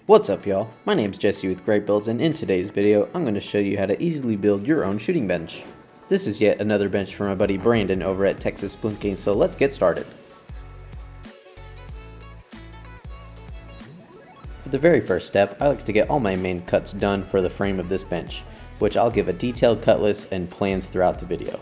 What's up y'all, my name's Jesse with Greatt Builds, and in today's video I'm going to show you how to easily build your own shooting bench. This is yet another bench from my buddy Brandon over at Texas Splinking, so let's get started. For the very first step, I like to get all my main cuts done for the frame of this bench, which I'll give a detailed cut list and plans throughout the video.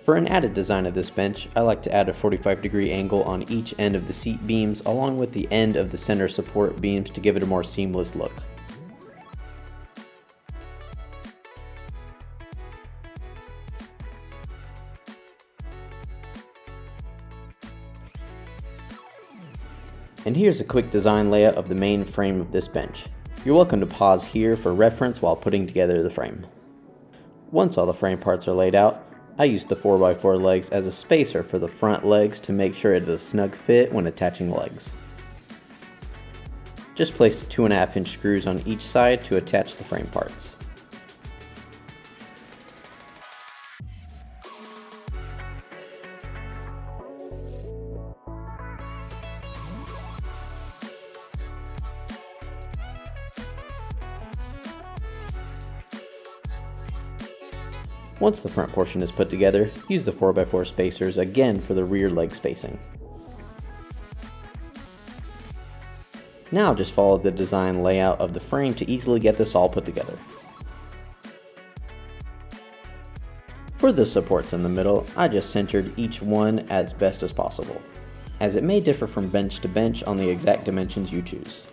For an added design of this bench, I like to add a 45-degree angle on each end of the seat beams along with the end of the center support beams to give it a more seamless look. And here's a quick design layout of the main frame of this bench. You're welcome to pause here for reference while putting together the frame. Once all the frame parts are laid out, I use the 4x4 legs as a spacer for the front legs to make sure it is a snug fit when attaching the legs. Just place 2.5-inch screws on each side to attach the frame parts. Once the front portion is put together, use the 4x4 spacers again for the rear leg spacing. Now just follow the design layout of the frame to easily get this all put together. For the supports in the middle, I just centered each one as best as possible, as it may differ from bench to bench on the exact dimensions you choose.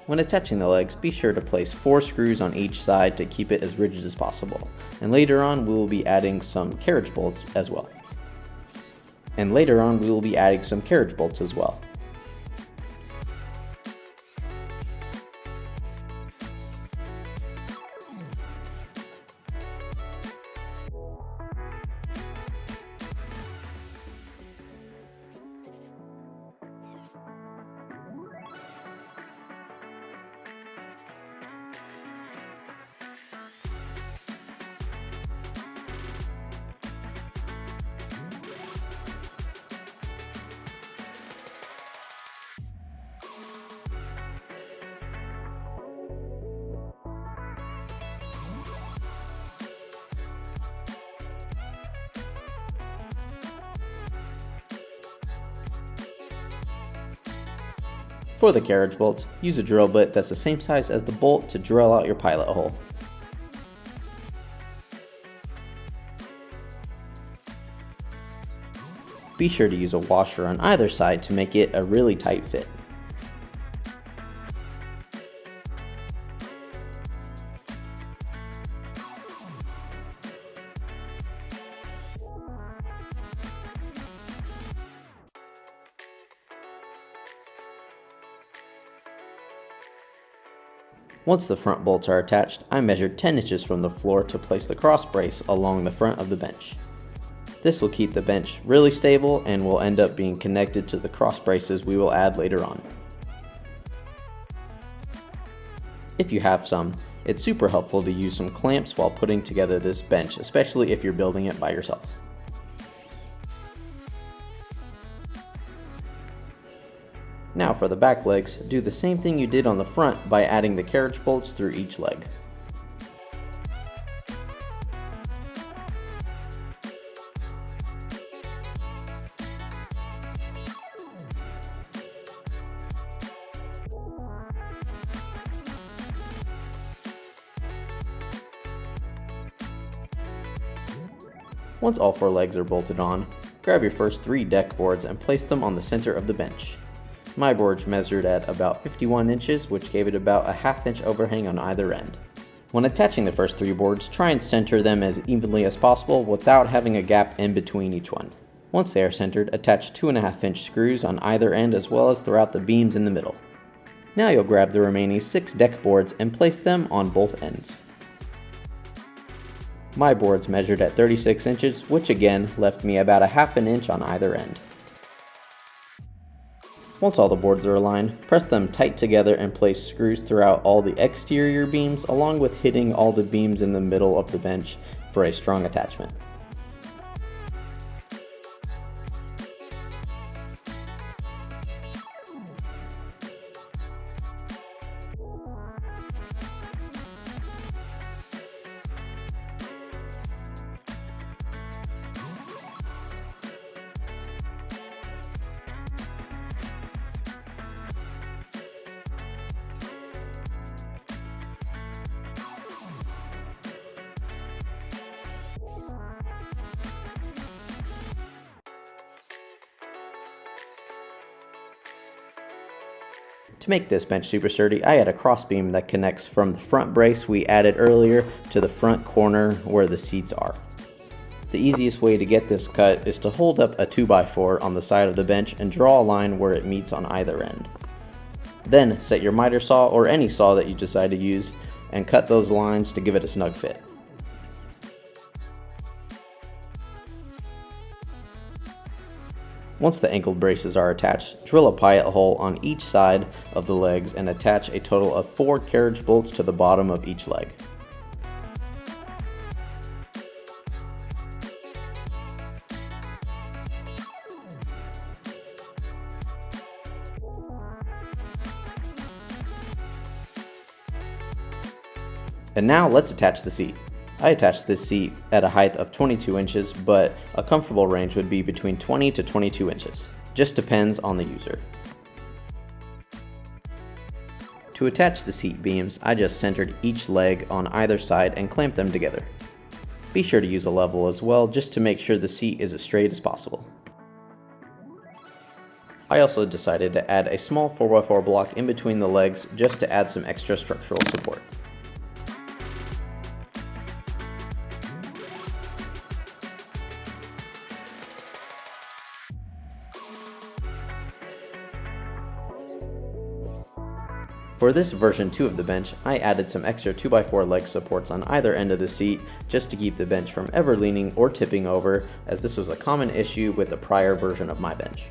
When attaching the legs, be sure to place 4 screws on each side to keep it as rigid as possible. And later on we will be adding some carriage bolts as well. For the carriage bolts, use a drill bit that's the same size as the bolt to drill out your pilot hole. Be sure to use a washer on either side to make it a really tight fit. Once the front bolts are attached, I measured 10 inches from the floor to place the cross brace along the front of the bench. This will keep the bench really stable and will end up being connected to the cross braces we will add later on. If you have some, it's super helpful to use some clamps while putting together this bench, especially if you're building it by yourself. for the back legs, do the same thing you did on the front by adding the carriage bolts through each leg. Once all 4 legs are bolted on, grab your first 3 deck boards and place them on the center of the bench. My board measured at about 51 inches, which gave it about a ½ inch overhang on either end. When attaching the first 3 boards, try and center them as evenly as possible without having a gap in between each one. Once they are centered, attach 2½ inch screws on either end as well as throughout the beams in the middle. Now you'll grab the remaining 6 deck boards and place them on both ends. My boards measured at 36 inches, which again left me about a ½ inch on either end. Once all the boards are aligned, press them tight together and place screws throughout all the exterior beams, along with hitting all the beams in the middle of the bench for a strong attachment. To make this bench super sturdy, I add a crossbeam that connects from the front brace we added earlier to the front corner where the seats are. The easiest way to get this cut is to hold up a 2x4 on the side of the bench and draw a line where it meets on either end. Then set your miter saw or any saw that you decide to use and cut those lines to give it a snug fit. Once the angled braces are attached, drill a pilot hole on each side of the legs and attach a total of 4 carriage bolts to the bottom of each leg. And now let's attach the seat. I attached this seat at a height of 22 inches, but a comfortable range would be between 20 to 22 inches. Just depends on the user. To attach the seat beams, I just centered each leg on either side and clamped them together. Be sure to use a level as well, just to make sure the seat is as straight as possible. I also decided to add a small 4x4 block in between the legs just to add some extra structural support. For this version 2 of the bench, I added some extra 2x4 leg supports on either end of the seat just to keep the bench from ever leaning or tipping over, as this was a common issue with the prior version of my bench.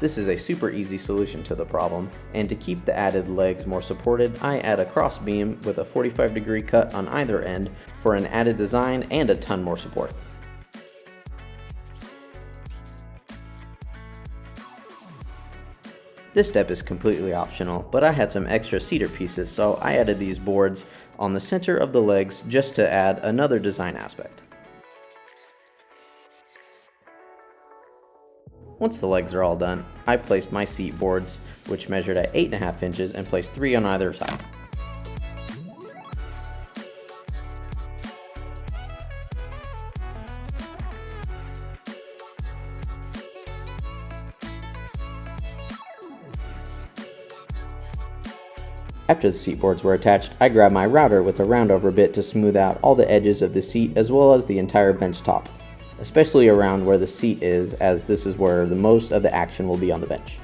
This is a super easy solution to the problem, and to keep the added legs more supported, I add a cross beam with a 45-degree cut on either end for an added design and a ton more support. This step is completely optional, but I had some extra cedar pieces, so I added these boards on the center of the legs just to add another design aspect. Once the legs are all done, I placed my seat boards, which measured at 8.5 inches, and placed 3 on either side. After the seat boards were attached, I grabbed my router with a roundover bit to smooth out all the edges of the seat as well as the entire bench top, especially around where the seat is, as this is where the most of the action will be on the bench.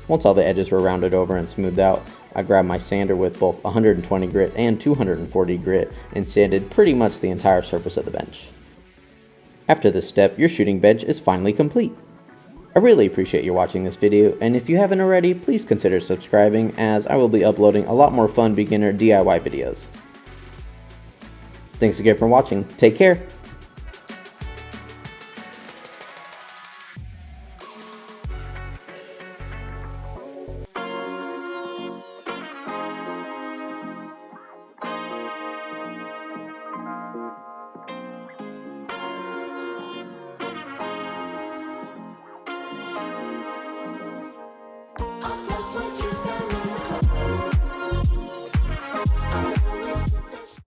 Once all the edges were rounded over and smoothed out, I grabbed my sander with both 120 grit and 240 grit and sanded pretty much the entire surface of the bench. After this step, your shooting bench is finally complete. I really appreciate you watching this video, and if you haven't already, please consider subscribing, as I will be uploading a lot more fun beginner DIY videos. Thanks again for watching. Take care.